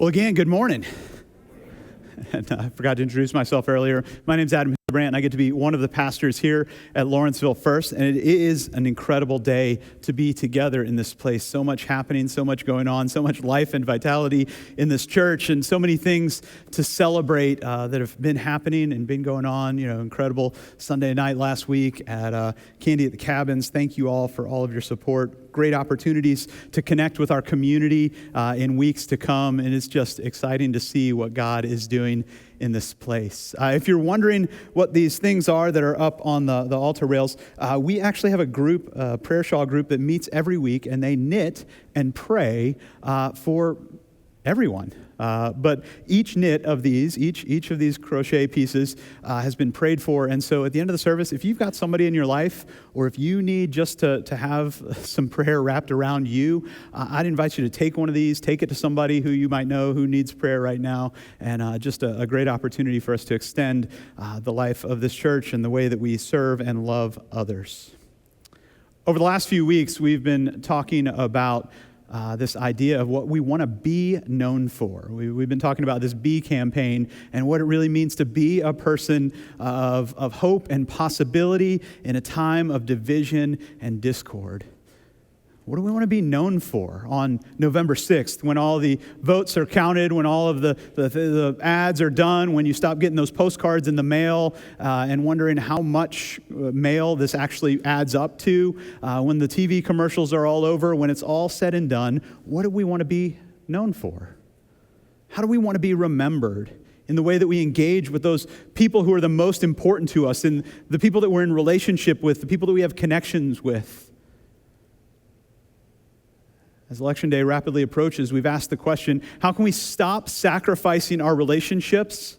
Well, again, good morning. And I forgot to introduce myself earlier. My name's Adam Brandt, and I get to be one of the pastors here at LVfirst, and it is an incredible day to be together in this place. So much happening, so much going on, so much life and vitality in this church, and so many things to celebrate that have been happening and been going on. You know, incredible Sunday night last week at Candy at the Cabins. Thank you all for all of your support. Great opportunities to connect with our community in weeks to come, and it's just exciting to see what God is doing in this place. If you're wondering what these things are that are up on the altar rails, we actually have a group, a prayer shawl group that meets every week, and they knit and pray for everyone. But each knit of these, each of these crochet pieces has been prayed for. And so at the end of the service, if you've got somebody in your life, or if you need just to have some prayer wrapped around you, I'd invite you to take one of these, take it to somebody who you might know who needs prayer right now. And just a great opportunity for us to extend the life of this church and the way that we serve and love others. Over the last few weeks, we've been talking about this idea of what we want to be known for. We've been talking about this Be campaign and what it really means to be a person of hope and possibility in a time of division and discord. What do we want to be known for on November 6th when all the votes are counted, when all of the ads are done, when you stop getting those postcards in the mail and wondering how much mail this actually adds up to, when the TV commercials are all over, when it's all said and done, what do we want to be known for? How do we want to be remembered in the way that we engage with those people who are the most important to us, and the people that we're in relationship with, the people that we have connections with? As Election Day rapidly approaches, we've asked the question, how can we stop sacrificing our relationships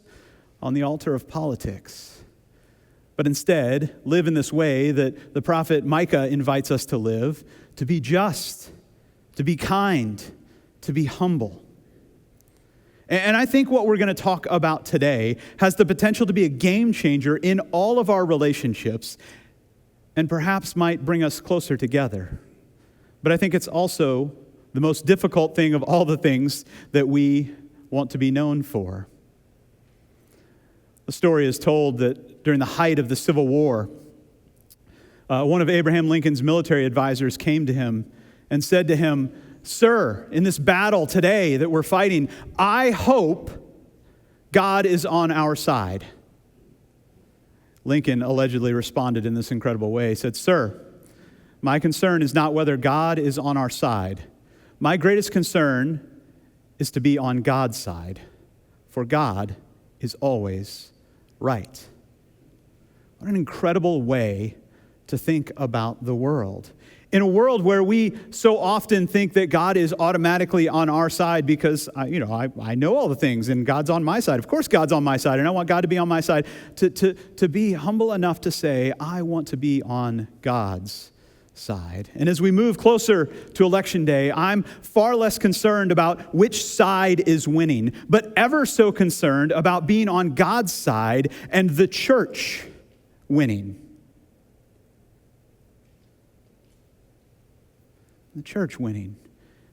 on the altar of politics, but instead live in this way that the prophet Micah invites us to live, to be just, to be kind, to be humble? And I think what we're going to talk about today has the potential to be a game changer in all of our relationships and perhaps might bring us closer together. But I think it's also the most difficult thing of all the things that we want to be known for. The story is told that during the height of the Civil War, one of Abraham Lincoln's military advisors came to him and said to him, "Sir, in this battle today that we're fighting, I hope God is on our side." Lincoln allegedly responded in this incredible way. He said, "Sir, my concern is not whether God is on our side. My greatest concern is to be on God's side, for God is always right." What an incredible way to think about the world. In a world where we so often think that God is automatically on our side because, I know all the things and God's on my side. Of course God's on my side and I want God to be on my side. To be humble enough to say, I want to be on God's side. And as we move closer to Election Day, I'm far less concerned about which side is winning, but ever so concerned about being on God's side and the church winning. The church winning.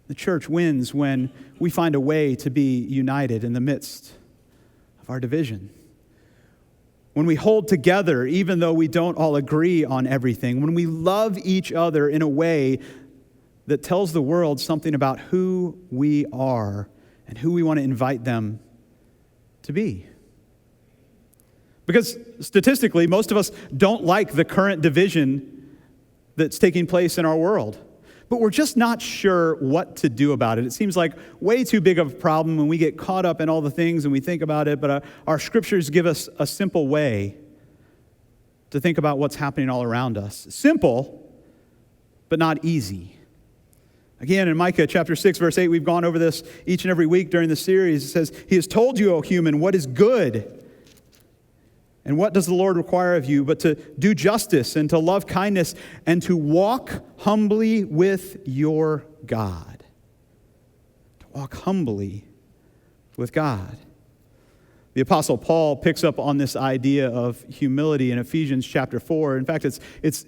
The church wins when we find a way to be united in the midst of our division. When we hold together, even though we don't all agree on everything. When we love each other in a way that tells the world something about who we are and who we want to invite them to be. Because statistically, most of us don't like the current division that's taking place in our world. But we're just not sure what to do about it. It seems like way too big of a problem when we get caught up in all the things and we think about it, but our scriptures give us a simple way to think about what's happening all around us. Simple, but not easy. Again, in Micah chapter 6, verse 8, we've gone over this each and every week during the series. It says, "He has told you, O human, what is good. And what does the Lord require of you but to do justice and to love kindness and to walk humbly with your God?" To walk humbly with God. The Apostle Paul picks up on this idea of humility in Ephesians chapter 4. In fact, it's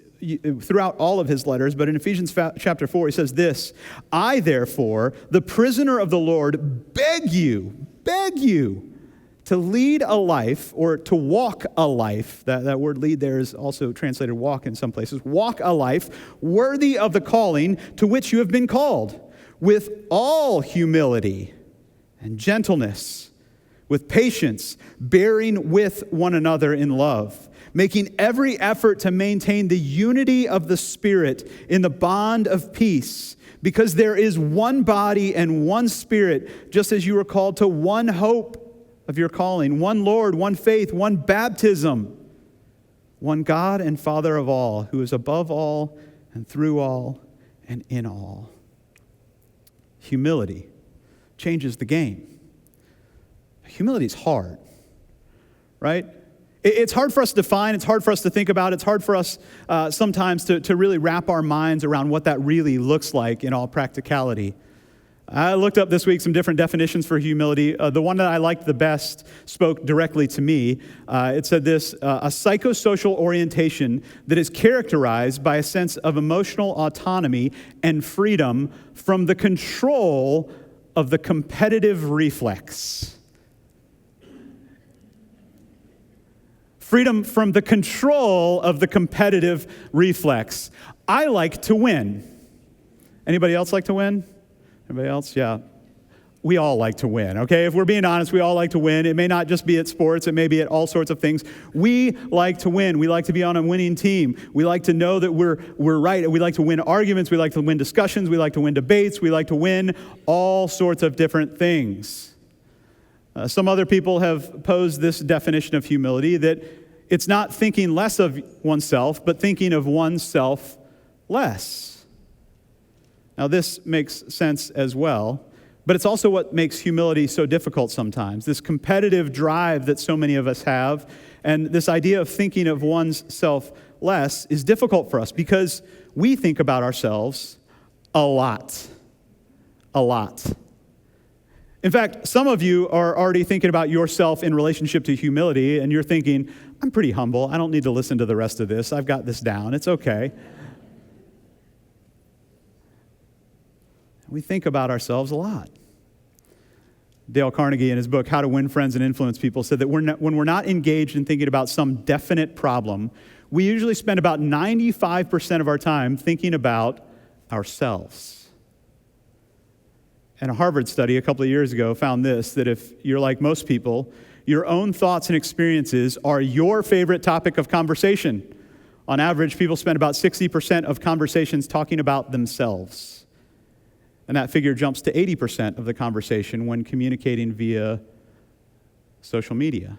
throughout all of his letters, but in Ephesians chapter 4, he says this: I, therefore, the prisoner of the Lord, beg you to lead a life, or to walk a life. That word lead there is also translated walk in some places. Walk a life worthy of the calling to which you have been called, with all humility and gentleness, with patience, bearing with one another in love, making every effort to maintain the unity of the Spirit in the bond of peace, because there is one body and one Spirit, just as you were called to one hope of your calling, one Lord, one faith, one baptism, one God and Father of all, who is above all and through all and in all. Humility changes the game. Humility is hard, right? It's hard for us to define. It's hard for us to think about. It's hard for us sometimes to really wrap our minds around what that really looks like in all practicality. I looked up this week some different definitions for humility. The one that I liked the best spoke directly to me. It said this: a psychosocial orientation that is characterized by a sense of emotional autonomy and freedom from the control of the competitive reflex. Freedom from the control of the competitive reflex. I like to win. Anybody else like to win? Anybody else? Yeah. We all like to win, okay? If we're being honest, we all like to win. It may not just be at sports. It may be at all sorts of things. We like to win. We like to be on a winning team. We like to know that we're right. We like to win arguments. We like to win discussions. We like to win debates. We like to win all sorts of different things. Some other people have posed this definition of humility, that it's not thinking less of oneself, but thinking of oneself less. Now, this makes sense as well, but it's also what makes humility so difficult sometimes. This competitive drive that so many of us have, and this idea of thinking of one's self less is difficult for us because we think about ourselves a lot. A lot. In fact, some of you are already thinking about yourself in relationship to humility, and you're thinking, I'm pretty humble. I don't need to listen to the rest of this. I've got this down. It's okay. We think about ourselves a lot. Dale Carnegie, in his book, How to Win Friends and Influence People, said that when we're not engaged in thinking about some definite problem, we usually spend about 95% of our time thinking about ourselves. And a Harvard study a couple of years ago found this, that if you're like most people, your own thoughts and experiences are your favorite topic of conversation. On average, people spend about 60% of conversations talking about themselves. And that figure jumps to 80% of the conversation when communicating via social media.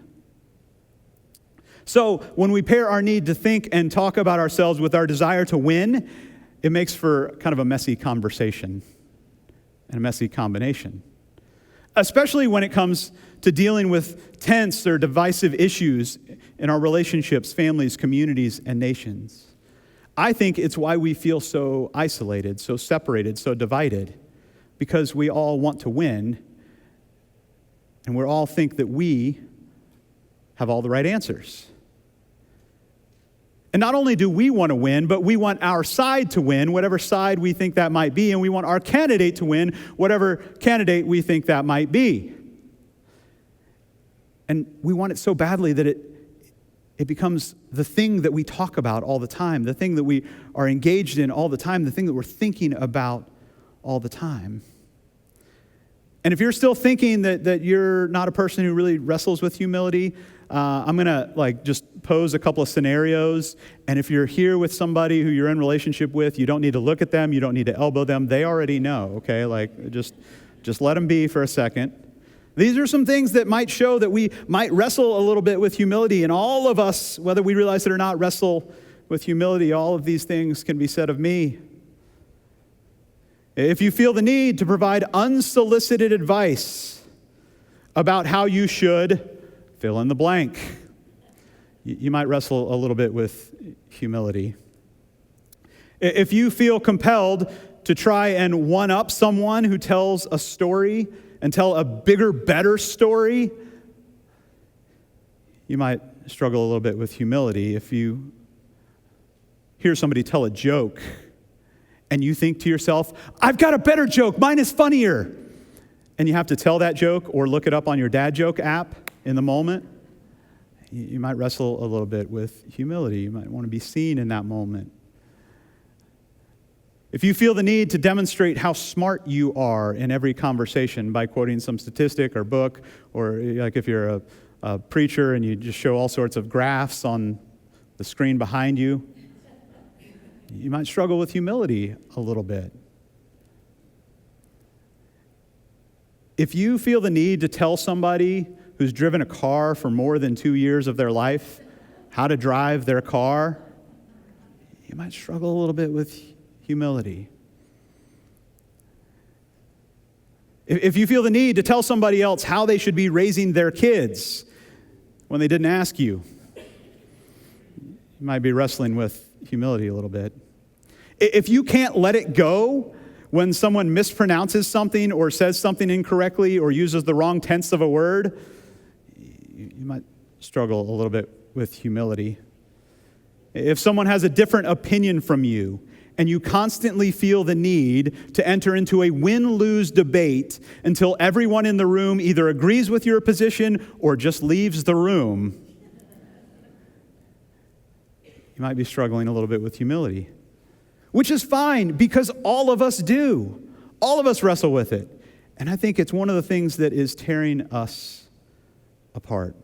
So when we pair our need to think and talk about ourselves with our desire to win, it makes for kind of a messy conversation and a messy combination. Especially when it comes to dealing with tense or divisive issues in our relationships, families, communities, and nations. I think it's why we feel so isolated, so separated, so divided, because we all want to win, and we all think that we have all the right answers. And not only do we want to win, but we want our side to win, whatever side we think that might be, and we want our candidate to win, whatever candidate we think that might be. And we want it so badly that it becomes the thing that we talk about all the time, the thing that we are engaged in all the time, the thing that we're thinking about all the time. And if you're still thinking that you're not a person who really wrestles with humility, I'm going to just pose a couple of scenarios. And if you're here with somebody who you're in relationship with, you don't need to look at them. You don't need to elbow them. They already know, okay? Just let them be for a second. These are some things that might show that we might wrestle a little bit with humility. And all of us, whether we realize it or not, wrestle with humility. All of these things can be said of me. If you feel the need to provide unsolicited advice about how you should fill in the blank, you might wrestle a little bit with humility. If you feel compelled to try and one-up someone who tells a story and tell a bigger, better story You might struggle a little bit with humility if you hear somebody tell a joke and you think to yourself, I've got a better joke, mine is funnier. And you have to tell that joke or look it up on your dad joke app in the moment. You might wrestle a little bit with humility. You might want to be seen in that moment. If you feel the need to demonstrate how smart you are in every conversation by quoting some statistic or book, or like if you're a preacher and you just show all sorts of graphs on the screen behind you, you might struggle with humility a little bit. If you feel the need to tell somebody who's driven a car for more than 2 years of their life how to drive their car, you might struggle a little bit with humility. If you feel the need to tell somebody else how they should be raising their kids when they didn't ask you, you might be wrestling with humility a little bit. If you can't let it go when someone mispronounces something or says something incorrectly or uses the wrong tense of a word, you might struggle a little bit with humility. If someone has a different opinion from you and you constantly feel the need to enter into a win-lose debate until everyone in the room either agrees with your position or just leaves the room, you might be struggling a little bit with humility. Which is fine, because all of us do. All of us wrestle with it. And I think it's one of the things that is tearing us apart.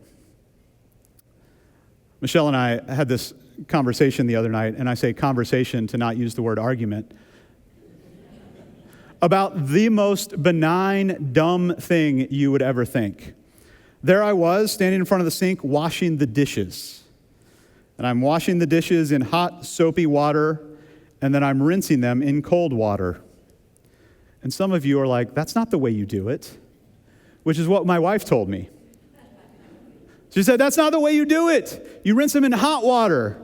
Michelle and I had this conversation the other night, and I say conversation to not use the word argument, about the most benign, dumb thing you would ever think. There I was, standing in front of the sink, washing the dishes. And I'm washing the dishes in hot, soapy water, and then I'm rinsing them in cold water. And some of you are like, that's not the way you do it, which is what my wife told me. She said, that's not the way you do it. You rinse them in hot water.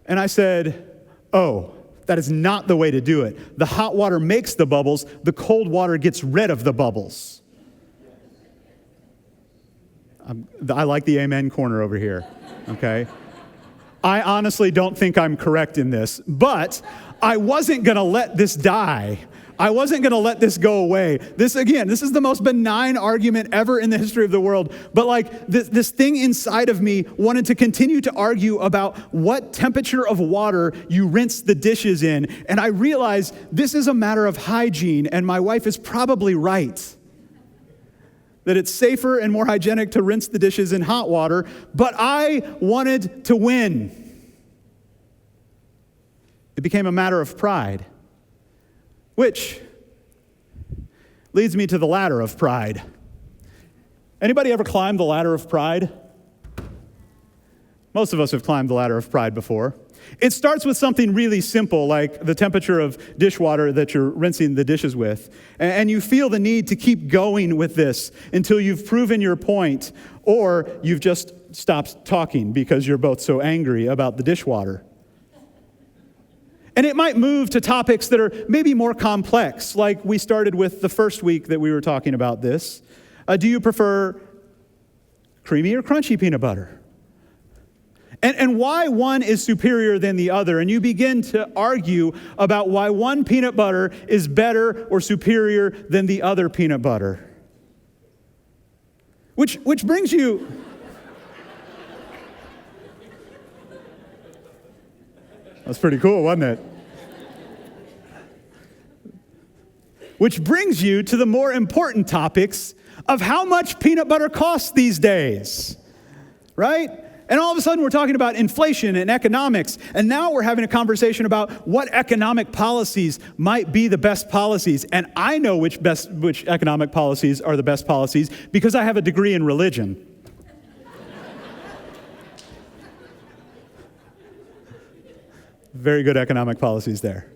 And I said, oh, that is not the way to do it. The hot water makes the bubbles. The cold water gets rid of the bubbles. I like the amen corner over here, okay? I honestly don't think I'm correct in this, but I wasn't going to let this die. I wasn't going to let this go away. This is the most benign argument ever in the history of the world. But like this thing inside of me wanted to continue to argue about what temperature of water you rinse the dishes in. And I realized this is a matter of hygiene, and my wife is probably right. That it's safer and more hygienic to rinse the dishes in hot water, but I wanted to win. It became a matter of pride, which leads me to the ladder of pride. Anybody ever climbed the ladder of pride? Most of us have climbed the ladder of pride before. It starts with something really simple, like the temperature of dishwater that you're rinsing the dishes with. And you feel the need to keep going with this until you've proven your point, or you've just stopped talking because you're both so angry about the dishwater. And it might move to topics that are maybe more complex, like we started with the first week that we were talking about this. Do you prefer creamy or crunchy peanut butter? And why one is superior than the other. And you begin to argue about why one peanut butter is better or superior than the other peanut butter. Which brings you... That's pretty cool, wasn't it? Which brings you to the more important topics of how much peanut butter costs these days, right? And all of a sudden we're talking about inflation and economics, and now we're having a conversation about what economic policies might be the best policies. And I know which economic policies are the best policies because I have a degree in religion. Very good economic policies there.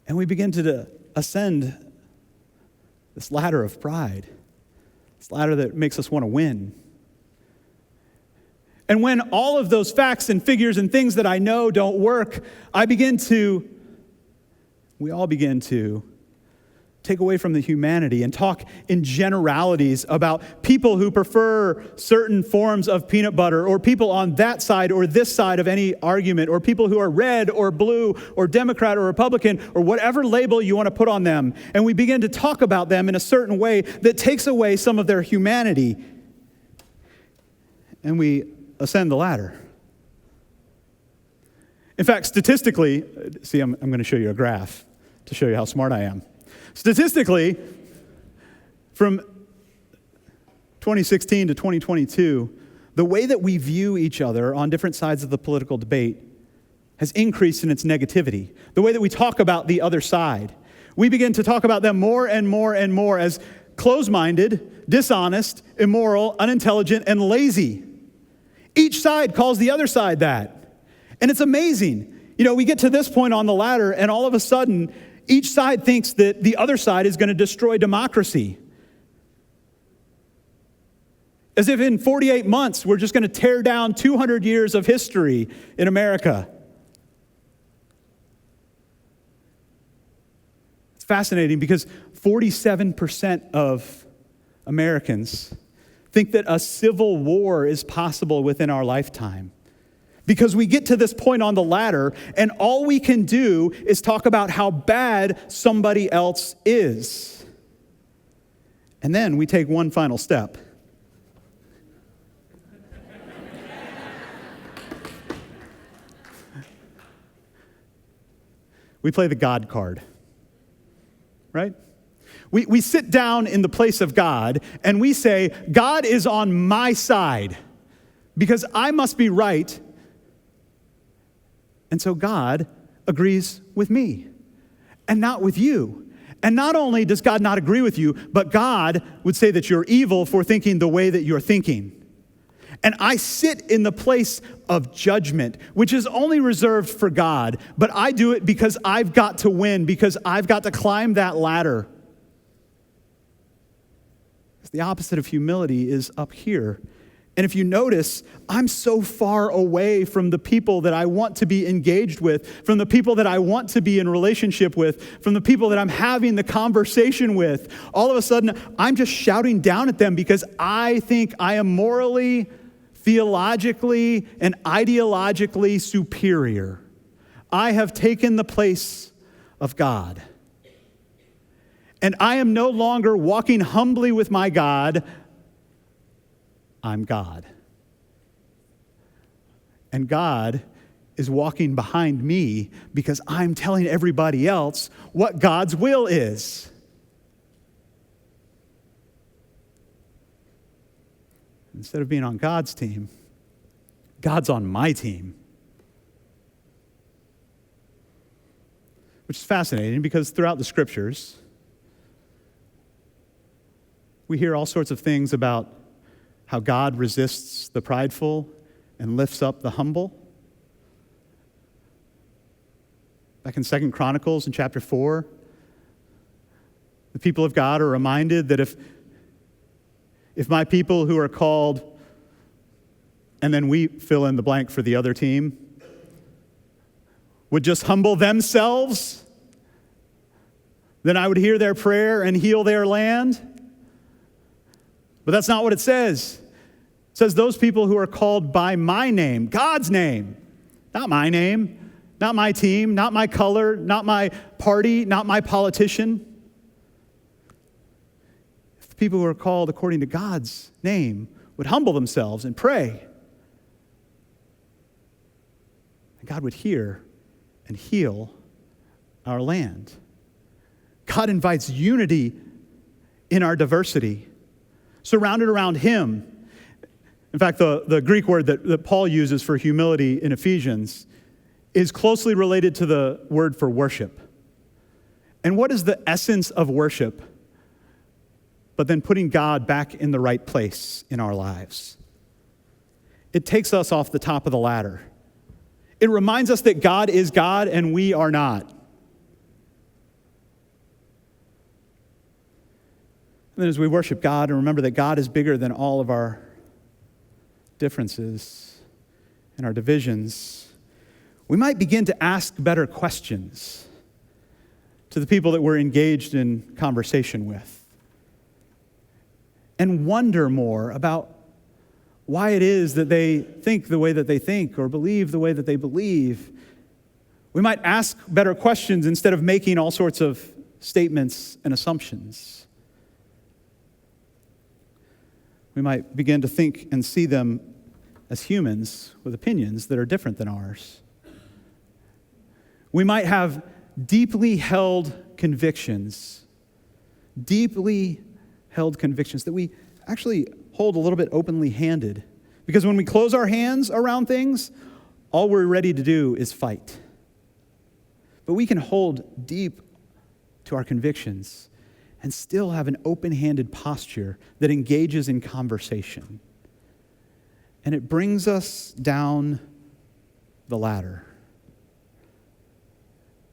And we begin to ascend this ladder of pride, this ladder that makes us want to win. And when all of those facts and figures and things that I know don't work, we all begin to take away from the humanity and talk in generalities about people who prefer certain forms of peanut butter, or people on that side or this side of any argument, or people who are red or blue or Democrat or Republican or whatever label you want to put on them. And we begin to talk about them in a certain way that takes away some of their humanity. And we ascend the ladder. In fact, statistically, see, I'm going to show you a graph to show you how smart I am. Statistically, from 2016 to 2022, the way that we view each other on different sides of the political debate has increased in its negativity. The way that we talk about the other side. We begin to talk about them more and more and more as close-minded, dishonest, immoral, unintelligent, and lazy. Each side calls the other side that. And it's amazing. We get to this point on the ladder, and all of a sudden, each side thinks that the other side is going to destroy democracy. As if in 48 months, we're just going to tear down 200 years of history in America. It's fascinating because 47% of Americans think that a civil war is possible within our lifetime. Because we get to this point on the ladder, and all we can do is talk about how bad somebody else is. And then we take one final step. We play the God card, right? We sit down in the place of God, and we say, God is on my side, because I must be right. And so God agrees with me and not with you. And not only does God not agree with you, but God would say that you're evil for thinking the way that you're thinking. And I sit in the place of judgment, which is only reserved for God. But I do it because I've got to win, because I've got to climb that ladder. The opposite of humility is up here. And if you notice, I'm so far away from the people that I want to be engaged with, from the people that I want to be in relationship with, from the people that I'm having the conversation with. All of a sudden, I'm just shouting down at them because I think I am morally, theologically, and ideologically superior. I have taken the place of God. And I am no longer walking humbly with my God. I'm God. And God is walking behind me because I'm telling everybody else what God's will is. Instead of being on God's team, God's on my team. Which is fascinating because throughout the scriptures, we hear all sorts of things about how God resists the prideful and lifts up the humble. Back in 2 Chronicles in chapter 4, the people of God are reminded that if my people who are called, and then we fill in the blank for the other team, would just humble themselves, then I would hear their prayer and heal their land. But that's not what it says. It says those people who are called by my name, God's name, not my name, not my team, not my color, not my party, not my politician. If the people who are called according to God's name would humble themselves and pray, God would hear and heal our land. God invites unity in our diversity, surrounded around him. In fact, the Greek word that Paul uses for humility in Ephesians is closely related to the word for worship. And what is the essence of worship? But then putting God back in the right place in our lives. It takes us off the top of the ladder. It reminds us that God is God and we are not. And then as we worship God and remember that God is bigger than all of our differences and our divisions, we might begin to ask better questions. to the people that we're engaged in conversation with, and wonder more about why it is that they think the way that they think or believe the way that they believe. We might ask better questions instead of making all sorts of statements and assumptions. We might begin to think and see them as humans with opinions that are different than ours. We might have deeply held convictions that we actually hold a little bit openly handed. Because when we close our hands around things, all we're ready to do is fight. But we can hold deep to our convictions and still have an open-handed posture that engages in conversation. And it brings us down the ladder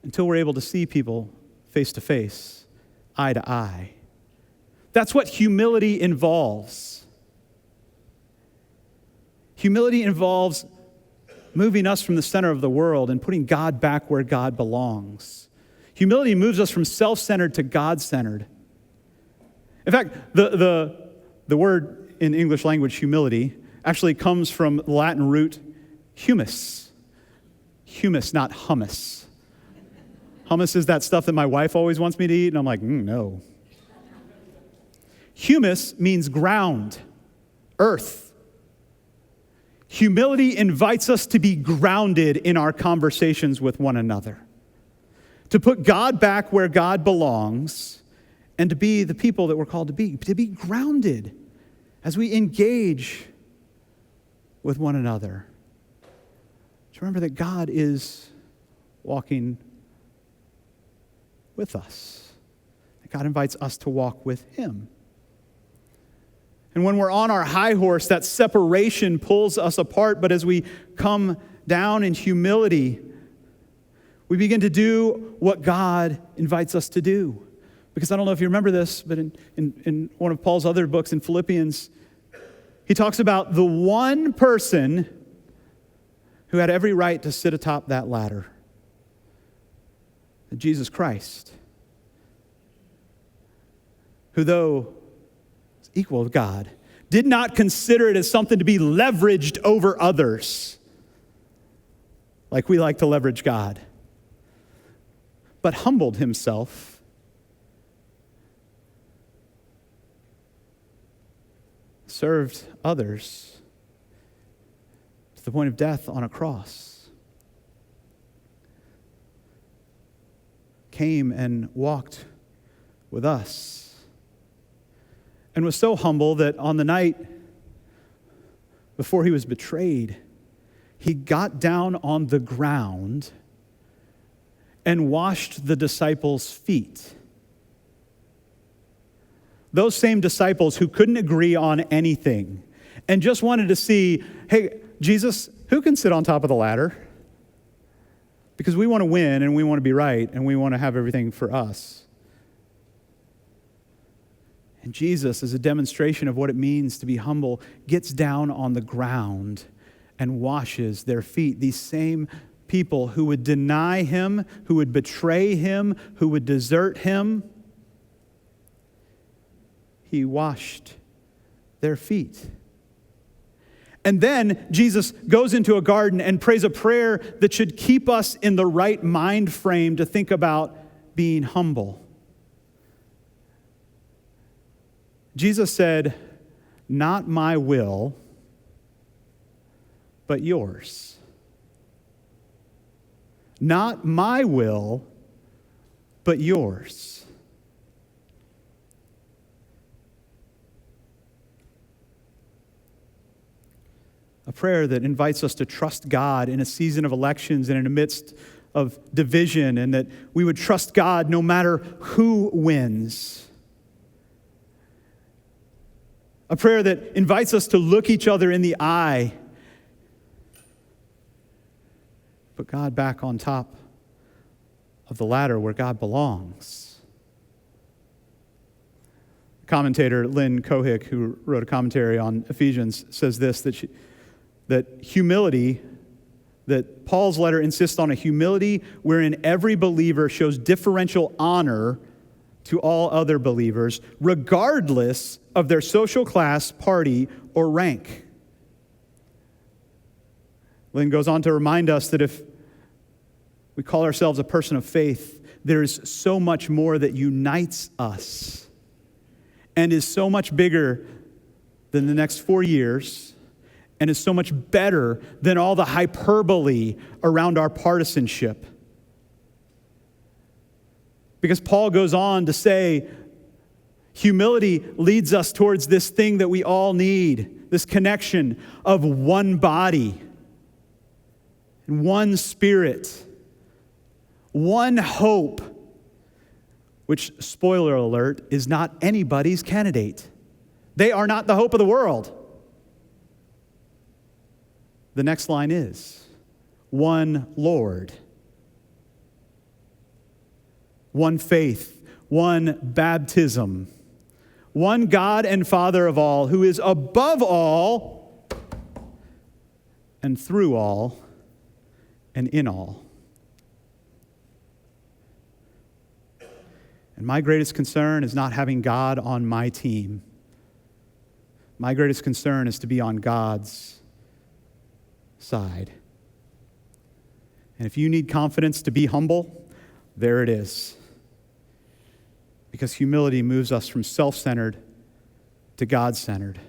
until we're able to see people face to face, eye to eye. That's what humility involves. Humility involves moving us from the center of the world and putting God back where God belongs. Humility moves us from self-centered to God-centered. In fact, the word in English language, humility, actually comes from the Latin root humus. Humus, not hummus. Hummus is that stuff that my wife always wants me to eat, and I'm like, no. Humus means ground, earth. Humility invites us to be grounded in our conversations with one another, to put God back where God belongs, and to be the people that we're called to be grounded as we engage with one another. To remember that God is walking with us, that God invites us to walk with Him. And when we're on our high horse, that separation pulls us apart. But as we come down in humility, we begin to do what God invites us to do. Because I don't know if you remember this, but in one of Paul's other books in Philippians, he talks about the one person who had every right to sit atop that ladder, Jesus Christ, who though equal with God, did not consider it as something to be leveraged over others, like we like to leverage God, but humbled himself served others to the point of death on a cross, came and walked with us, and was so humble that on the night before he was betrayed, he got down on the ground and washed the disciples' feet. Those same disciples who couldn't agree on anything and just wanted to see, hey, Jesus, who can sit on top of the ladder? Because we want to win and we want to be right and we want to have everything for us. And Jesus, as a demonstration of what it means to be humble, gets down on the ground and washes their feet. These same people who would deny him, who would betray him, who would desert him, he washed their feet. And then Jesus goes into a garden and prays a prayer that should keep us in the right mind frame to think about being humble. Jesus said, "Not my will, but yours." Not my will, but yours. A prayer that invites us to trust God in a season of elections and in the midst of division, and that we would trust God no matter who wins. A prayer that invites us to look each other in the eye, put God back on top of the ladder where God belongs. Commentator Lynn Cohick, who wrote a commentary on Ephesians, says this, that humility that Paul's letter insists on a humility wherein every believer shows differential honor to all other believers, regardless of their social class, party, or rank. Lynn goes on to remind us that if we call ourselves a person of faith, there is so much more that unites us and is so much bigger than the next 4 years and is so much better than all the hyperbole around our partisanship. Because Paul goes on to say, humility leads us towards this thing that we all need, this connection of one body and one spirit, one hope, which, spoiler alert, is not anybody's candidate. They are not the hope of the world. The next line is, one Lord, one faith, one baptism, one God and Father of all, who is above all and through all and in all. And my greatest concern is not having God on my team. My greatest concern is to be on God's side. And if you need confidence to be humble, there it is. Because humility moves us from self-centered to God-centered.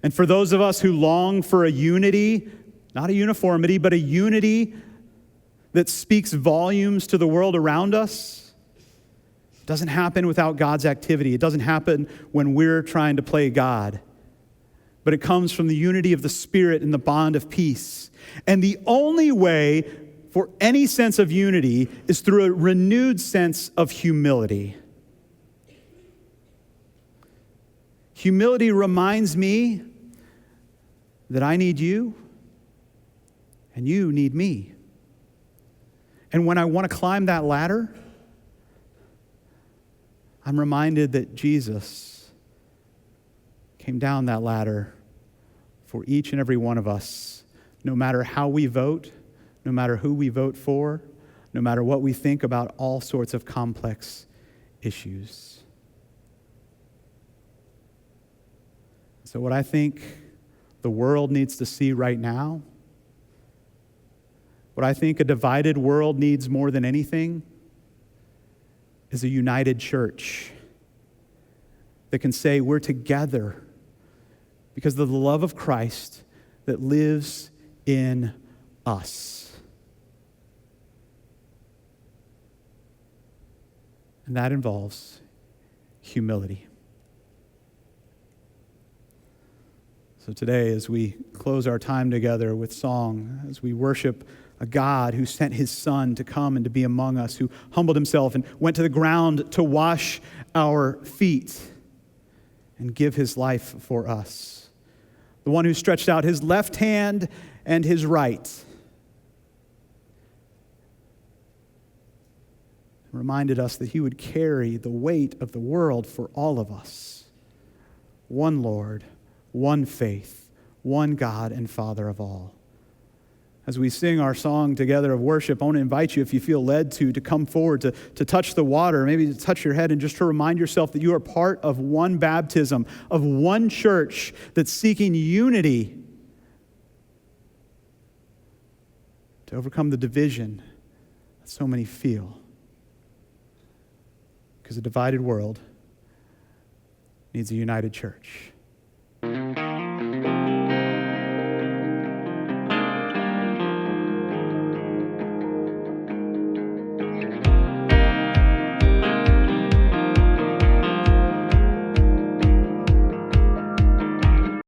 And for those of us who long for a unity, not a uniformity, but a unity that speaks volumes to the world around us, it doesn't happen without God's activity. It doesn't happen when we're trying to play God. But it comes from the unity of the Spirit and the bond of peace. And the only way for any sense of unity is through a renewed sense of humility. Humility reminds me that I need you and you need me. And when I want to climb that ladder, I'm reminded that Jesus came down that ladder for each and every one of us, no matter how we vote, no matter who we vote for, no matter what we think about all sorts of complex issues. So what I think the world needs to see right now, what I think a divided world needs more than anything, is a united church that can say we're together because of the love of Christ that lives in us. And that involves humility. So today, as we close our time together with song, as we worship a God who sent his Son to come and to be among us, who humbled himself and went to the ground to wash our feet and give his life for us. The one who stretched out his left hand and his right. Reminded us that he would carry the weight of the world for all of us. One Lord, one faith, one God and Father of all. As we sing our song together of worship, I want to invite you, if you feel led to come forward, to touch the water, maybe to touch your head, and just to remind yourself that you are part of one baptism, of one church that's seeking unity to overcome the division that so many feel. Because a divided world needs a united church.